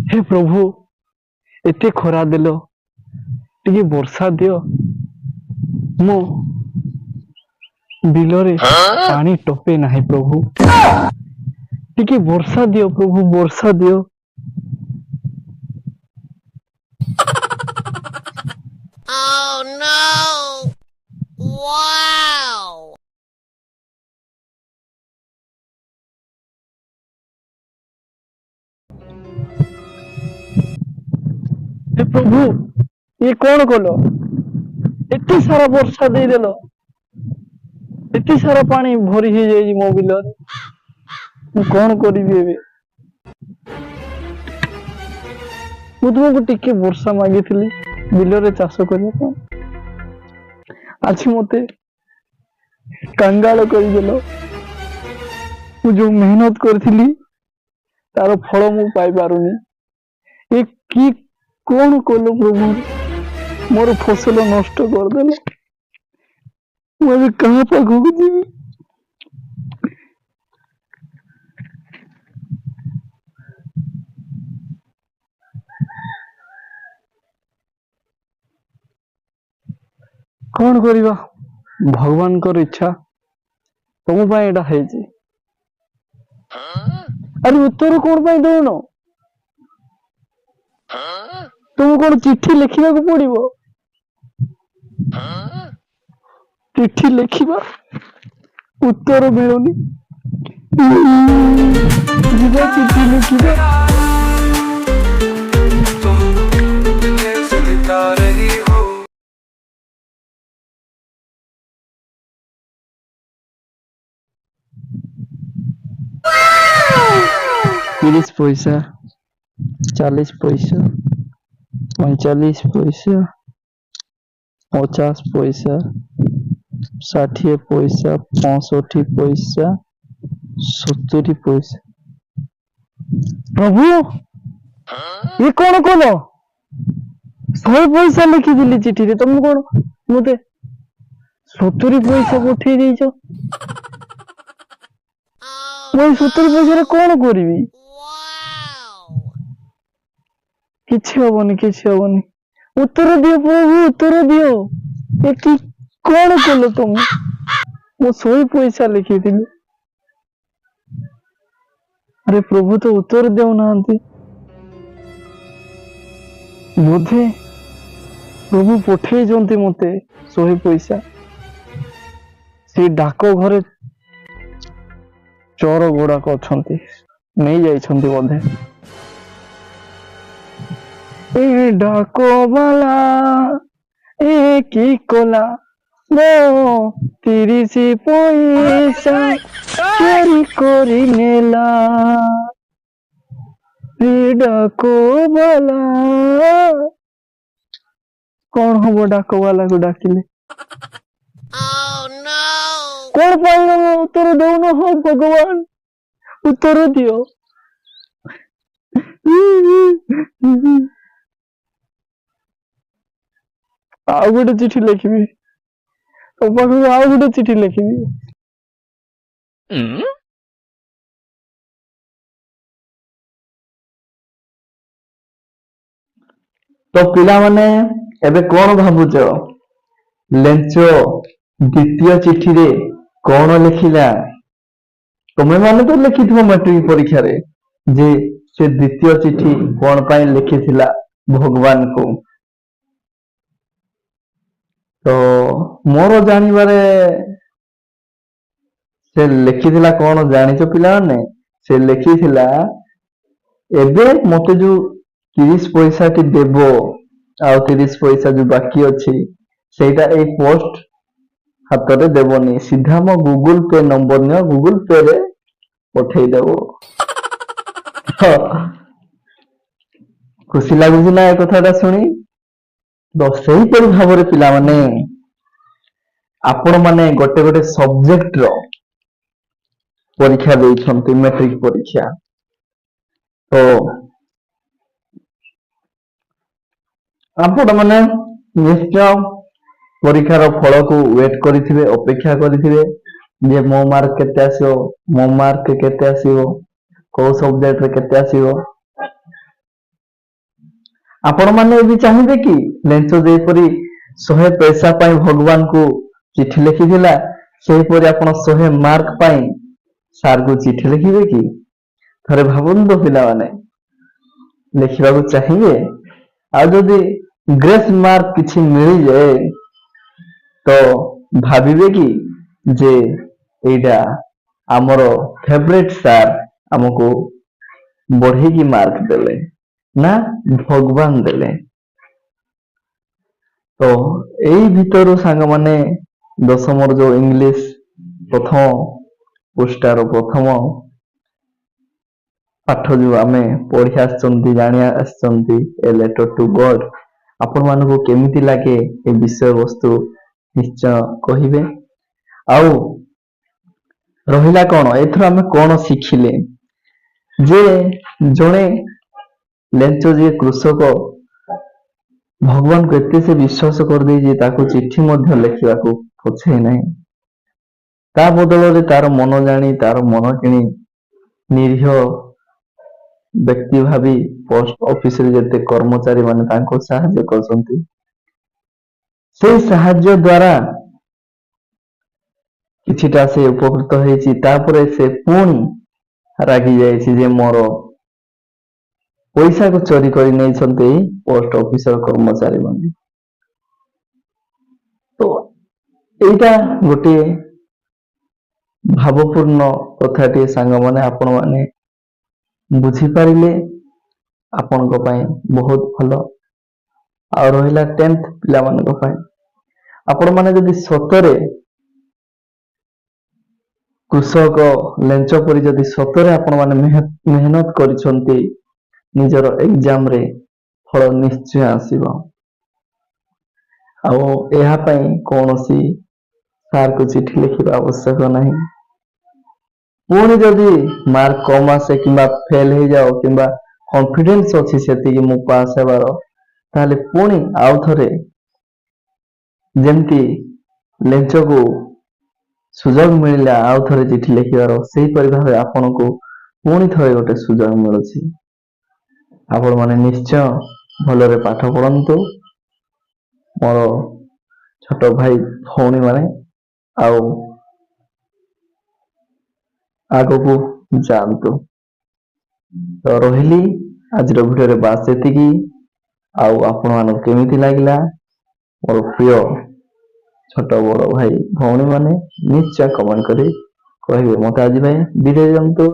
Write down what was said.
हे प्रभु एते खरा देल टिके वर्षा दियो मो बिलरे पानी टपे नाही प्रभु टिके वर्षा दियो प्रभु वर्षा दियो। Oh no! Wow! हे प्रभु ये कौन कलो एते सारा वर्षा दे देलो एते सारा पानी भरी ही जाई मो बिलरे मु कौन करिबी एबे मु तुमको टिके वर्षा मागिथिली बिलरे चाष करबा आज मते कंगाल कर देलो मु जो मेहनत करथिली तार फल मु पाई पारुनी ए की कौन कलो प्रभु मोर फसल नष्ट कर देलो मैं कहाँ पाखक जीवी कौन करिबा भगवान कर इच्छा तुम पाए एटा हेजी अरे उत्तर कौन पाई दउनो तुम कौन चिट्ठी लिखा पड़ो चिट्ठी लिखा उत्तर मिलुनी चिट्ठी लिखा तीस पैसा 40 पैसा 45 पैसा 50 पैसा 60 पैसा 65 पैसा 70 पैसा प्रभु ये कौन कल 100 पैसा लिखी दिली चिठी रे तुम कौन मते 70 पैसा पठे देइछ मैं 70 पैसा रे कौन करिवी किछि हबनी उत्तर दियो प्रभु उत्तर दियो ये कि कौन कलो तुम मो 100 पैसा लिखी थी अरे प्रभु तो उत्तर देव नांती बोधे प्रभु पठे जंती मते 100 पैसा से डाक घरे चोर गुड़ाक अच्छी नहीं जाइछंती बोधे ए डाको वाला ए की कोला मो 30 पैसा चोरी करी नेला ए डाको वाला कौन हम डाको वाला को डाकिले कौन पाइल उत्तर दउन हो भगवान उत्तर दियो आउ गोटे चिठी लिखी तो पाखु आउ गोटे चिठी लिखी तो पिला माने एबे कौन भाबुच लेंचो द्वितीय चिठी रे कौन लिखिला तुम्हें माने तो लिखिथिबो मैट्रिक परीक्षा रे जे से द्वितीय चिठी कौन पाई लिखिथिला भगवान को तो मोर जानिबारे से लिखिथिला कौन जानिचो पिला माने से लिखिथिला एबे मते जो 30 पैसा टी देबो आउ 30 पैसा जो बाकी अछि सेटा ए पोस्ट हाथ रे देबोनी सीधा मो गूगल पे नंबर न गूगल पे रे पठेई देबो खुशी लागुଛି ना ए कथाटा सुनी तो सही परि भाबरे पिला माने आपण माने गोटे गोटे सब्जेक्ट रो परीक्षा देइछंती मैट्रिक परीक्षा तो आपण माने निश्चय परीक्षार फल को वेट करिथिबे अपेक्षा करिथिबे जे मो मार्क केते आसीओ मो मार्क केते आसीओ को सब्जेक्ट रे केते आसीओ ଆପଣ ମାନେ ବି ଚାହିଁବେ କି ଲେଞ୍ଚ ଯେପରି 100 ପଇସା ପାଇଁ ଭଗବାନଙ୍କୁ ଚିଠି ଲେଖିଥିଲା ସେହିପରି ଆପଣ 100 ମାର୍କ ପାଇଁ ସାରକୁ ଚିଠି ଲେଖିବେ କି? ଥରେ ଭାବନ୍ତୁ ପିଲାମାନେ, ଲେଖିବାକୁ ଚାହିଁବେ? ଆଉ ଯଦି ଗ୍ରେସ୍ ମାର୍କ କିଛି ମିଳିଯାଏ ତ ଭାବିବେ କି ଯେ ଏଇଟା ଆମର ଫେଭରେଟ ସାର୍ ଆମକୁ ବଢେଇକି ମାର୍କ ଦେଲେ, ନା ଭଗବାନ ଦେଲେ? ତ ଏଇ ଭିତରୁ ସାଙ୍ଗମାନେ ଦଶମର ଯୋଉ ଇଂଲିଶ ପ୍ରଥମ ପୃଷ୍ଠାର ପ୍ରଥମ ପାଠ ଯୋଉ ଆମେ ପଢି ଆସିଛନ୍ତି, ଜାଣି ଆସିଛନ୍ତି, ଏ ଲେଟର ଟୁ ଗଡ୍, ଆପଣ ମାନଙ୍କୁ କେମିତି ଲାଗେ ଏ ବିଷୟବସ୍ତୁ ନିଶ୍ଚୟ କହିବେ। ଆଉ ରହିଲା କଣ, ଏଥିରୁ ଆମେ କଣ ଶିଖିଲେ? ଯେ ଜଣେ ଲେଞ୍ଚ ଯିଏ କୃଷକ ଭଗବାନଙ୍କୁ ଏତେ ସେ ବିଶ୍ୱାସ କରିଦେଇଛି ତାକୁ ଚିଠି ମଧ୍ୟ ଲେଖିବାକୁ ପଛେଇ ନାହିଁ। ତା ବଦଳରେ ତାର ମନ ଜାଣି ତାର ମନ କିଣି ନିରୀହ ବ୍ୟକ୍ତି ଭାବି ପୋଷ୍ଟ ଅଫିସରେ ଯେତେ କର୍ମଚାରୀ ମାନେ ତାଙ୍କୁ ସାହାଯ୍ୟ କରୁଛନ୍ତି, ସେଇ ସାହାଯ୍ୟ ଦ୍ୱାରା କିଛିଟା ସେ ଉପକୃତ ହେଇଛି। ତାପରେ ସେ ପୁଣି ରାଗି ଯାଇଛି ଯେ ମୋର ପଇସାକୁ ଚୋରି କରି ନେଇଛନ୍ତି ଏଇ ପୋଷ୍ଟ ଅଫିସର କର୍ମଚାରୀ ମାନେ। ତ ଏଇଟା ଗୋଟିଏ ଭାବପୂର୍ଣ୍ଣ କଥାଟିଏ ସାଙ୍ଗମାନେ, ଆପଣ ମାନେ ବୁଝିପାରିଲେ ଆପଣଙ୍କ ପାଇଁ ବହୁତ ଭଲ। ଆଉ ରହିଲା 10th ପିଲାମାନଙ୍କ ପାଇଁ, ଆପଣ ମାନେ ଯଦି ସତରେ କୃଷକ ଲେଞ୍ଚ ପରି ଯଦି ସତରେ ଆପଣ ମାନେ ମେହନତ କରିଛନ୍ତି, ନିଜର ଏକ୍ଜାମ ରେ ଫଳ ନିଶ୍ଚୟ ଆସିବ। ଆଉ ଏହା ପାଇଁ କୌଣସି ସାରକୁ ଚିଠି ଲେଖିବା ଆବଶ୍ୟକ ନାହିଁ। ପୁଣି ଯଦି ମାର୍କ କମ ଆସେ କିମ୍ବା ଫେଲ ହେଇଯାଅ କିମ୍ବା କନଫିଡେନ୍ସ ଅଛି ସେତିକି ମୁଁ ପାସ୍ ହେବାର, ତାହେଲେ ପୁଣି ଆଉ ଥରେ ଯେମିତି ଲେଞ୍ଚକୁ ସୁଯୋଗ ମିଳିଲା ଆଉ ଥରେ ଚିଠି ଲେଖିବାର, ସେହିପରି ଭାବେ ଆପଣଙ୍କୁ ପୁଣି ଥରେ ଗୋଟେ ସୁଯୋଗ ମିଳୁଛି। ଆପଣ ମାନେ ନିଶ୍ଚୟ ଭଲରେ ପାଠ ପଢନ୍ତୁ ମୋର ଛୋଟ ଭାଇ ଭଉଣୀ ମାନେ, ଆଉ ଆଗକୁ ଯାଆନ୍ତୁ। ତ ରହିଲି ଆଜିର ଭିଡିଓରେ ବାସ୍ ଏତିକି। ଆଉ ଆପଣ ମାନଙ୍କୁ କେମିତି ଲାଗିଲା ମୋର ପ୍ରିୟ ଛୋଟ ବଡ ଭାଇ ଭଉଣୀ ମାନେ ନିଶ୍ଚୟ କମେଣ୍ଟ କରି କହିବେ। ମତେ ଆଜି ପାଇଁ ବିଦାୟ ଦିଅନ୍ତୁ।